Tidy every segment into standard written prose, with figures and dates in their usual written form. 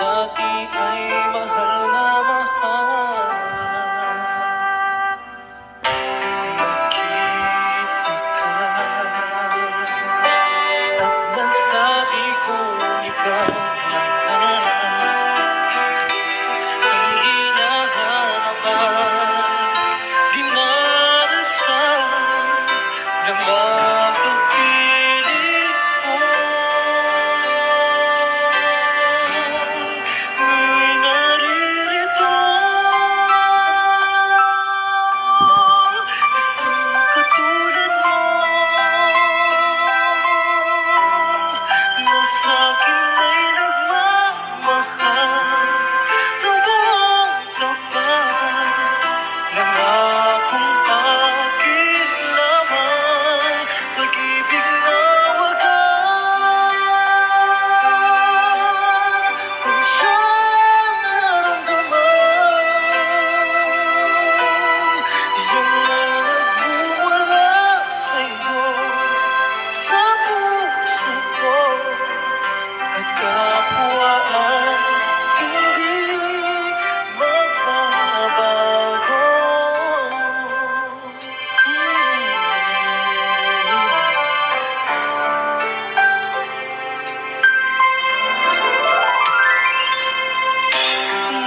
dati ay mahal na mahal. Nakita ka at nasabi kong ikaw lang ang hinahanapan. Dinarasal na makapiling ko. Nga'y naririto, isang katulad mo na sa'kin ay nagmamahal ng buong kapal. Nangakong akin lamang, pag-ibig na wagas ang siyang naramdaman. Yan ang nagmumula sa'yo, sa puso ko, at kapwa ay hindi magbabago.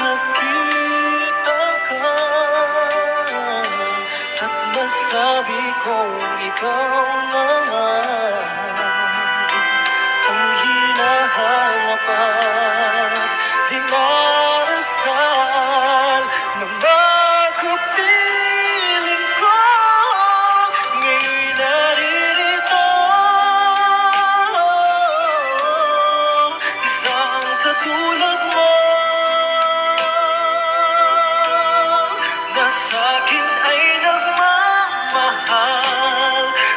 Nakita ka at nasabi kong ikaw na nga ang hinahanap at dinarasal na makapiling ko. Nga'y naririto, isang katulad mo na sa'kin ay nagmamahal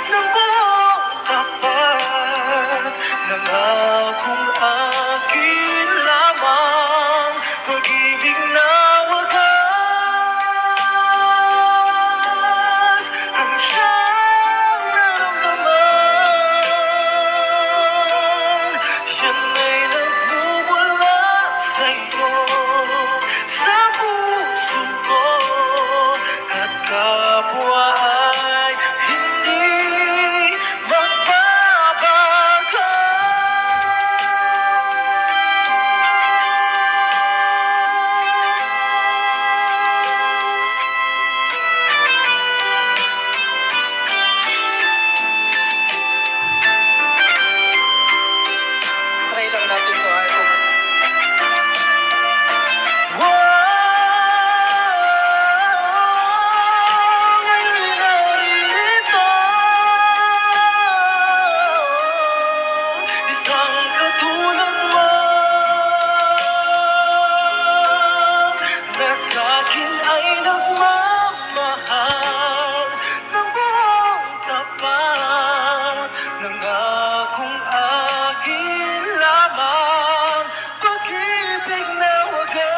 ng buong tapat. Nangakong akin lamang, pag-ibig na wagas ang siyang naramdaman. Yan ay nagmumula sa'yo, sa puso ko, at kapwa ay hindi magbabago. Try lang natin to, ay kung nga'y naririto, isang katulad mo na sa'kin ay nagmamahal ng buong tapat. Nangakong akin lamang, pag-ibig na wagas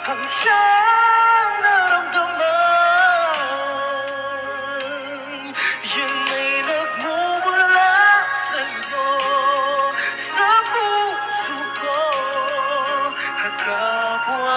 ang siyang naramdaman. Yan ay nagmumula sa'yo, sa puso ko, at kapwa